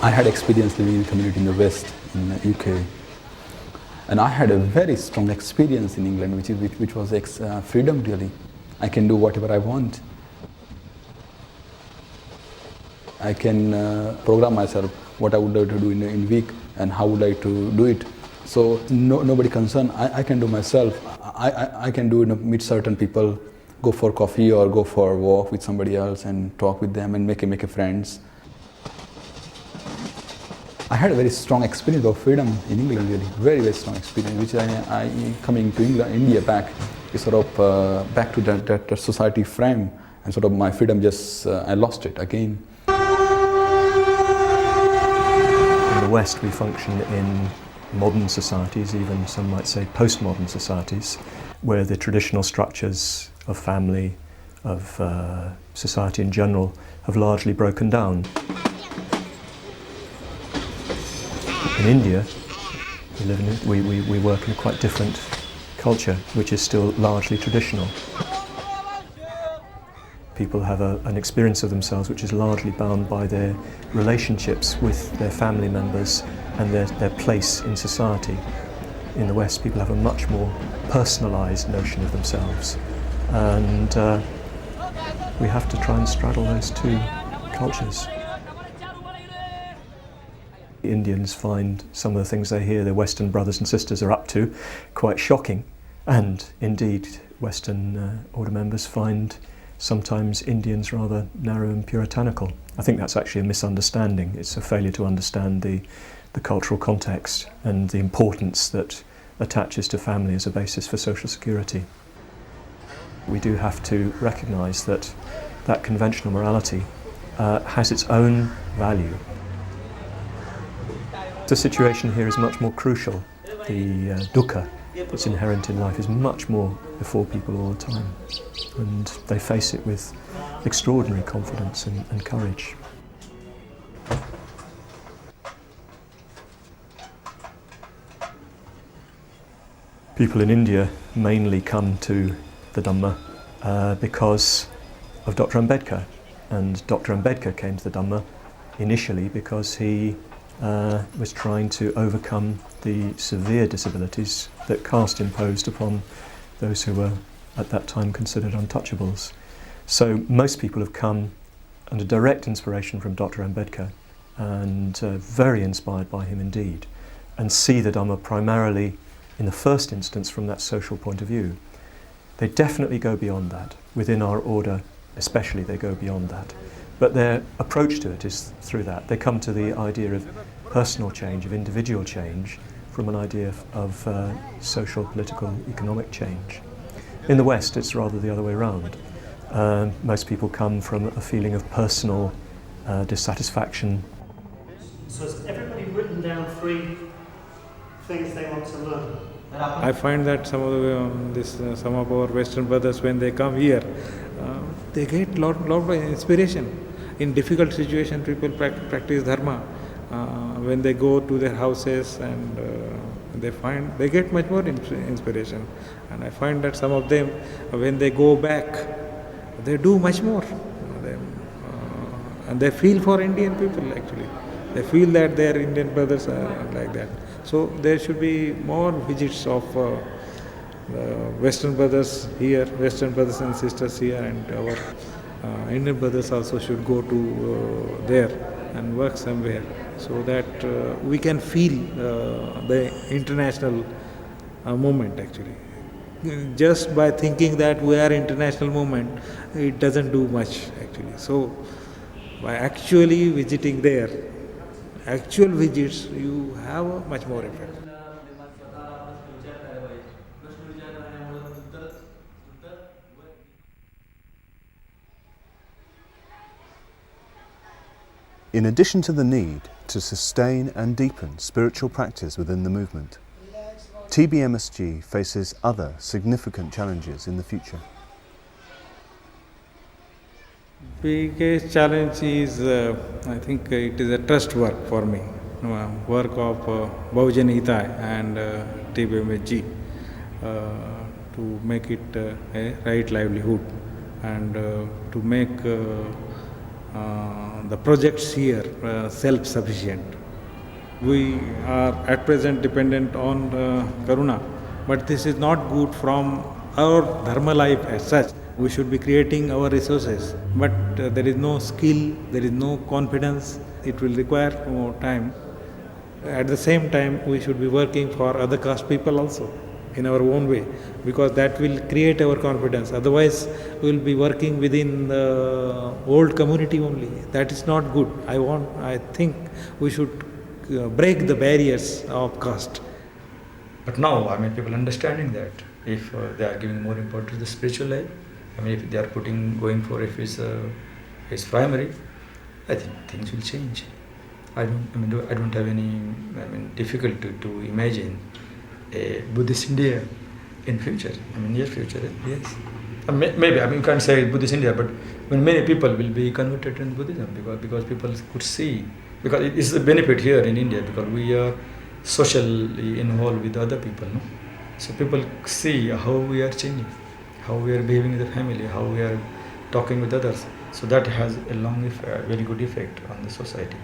I had experience living in a community in the West, in the UK. And I had a very strong experience in England, which was freedom really. I can do whatever I want. I can program myself what I would like to do in a week and how would I like to do it. So nobody concerned. I can do myself. I can do meet certain people, go for coffee or go for a walk with somebody else and talk with them and make a friends. I had a very strong experience of freedom in England, really, very, very strong experience, which I coming to India back, is sort of back to that society frame, and sort of my freedom just, I lost it again. In the West we function in modern societies, even some might say postmodern societies, where the traditional structures of family, of society in general, have largely broken down. In India, we work in a quite different culture, which is still largely traditional. People have an experience of themselves which is largely bound by their relationships with their family members and their place in society. In the West, people have a much more personalised notion of themselves, and we have to try and straddle those two cultures. Indians find some of the things they hear their Western brothers and sisters are up to quite shocking, and indeed Western order members find sometimes Indians rather narrow and puritanical. I think that's actually a misunderstanding. It's a failure to understand the cultural context and the importance that attaches to family as a basis for social security. We do have to recognise that conventional morality has its own value. The situation here is much more crucial. The dukkha that's inherent in life is much more before people all the time, and they face it with extraordinary confidence and courage. People in India mainly come to the Dhamma because of Dr. Ambedkar, and Dr. Ambedkar came to the Dhamma initially because he was trying to overcome the severe disabilities that caste imposed upon those who were at that time considered untouchables. So most people have come under direct inspiration from Dr. Ambedkar, and very inspired by him indeed, and see the Dhamma primarily in the first instance from that social point of view. They definitely go beyond that. Within our order especially, they go beyond that. But their approach to it is through that. They come to the idea of personal change, of individual change, from an idea of social, political, economic change. In the West, it's rather the other way around. Most people come from a feeling of personal dissatisfaction. So has everybody written down 3 things they want to learn? I find that some of our Western brothers, when they come here, they get lot of inspiration. In difficult situations, people practice dharma. When they go to their houses, and they get much more inspiration. And I find that some of them, when they go back, they do much more. And they feel for Indian people actually. They feel that their Indian brothers are like that. So there should be more visits of Western brothers here, Western brothers and sisters here, and our Indian brothers also should go to there and work somewhere, so that we can feel the international movement actually. Just by thinking that we are international movement, it doesn't do much actually. So by actually visiting there, actual visits, you have a much more effect. In addition to the need to sustain and deepen spiritual practice within the movement, TBMSG faces other significant challenges in the future. Biggest challenge is, I think it is a trust work for me, work of Bahujan Hitai and TBMSG, to make it a right livelihood, and to make the projects here self-sufficient. We are at present dependent on Karuna, but this is not good from our dharma life as such. We should be creating our resources, but there is no skill, there is no confidence. It will require more time. At the same time, we should be working for other caste people also in our own way, because that will create our confidence. Otherwise, we will be working within the old community only. That is not good. I think we should break the barriers of caste. But now, people understanding that if they are giving more importance to the spiritual life, if they are going for if it's primary, I think things will change. I don't have any difficulty to imagine a Buddhist India in future. Near future, yes. Maybe you can't say Buddhist India, but when many people will be converted in Buddhism because people could see, because it is a benefit here in India because we are socially involved with other people, no? So people see how we are changing, how we are behaving with the family, how we are talking with others. So that has a very good effect on the society.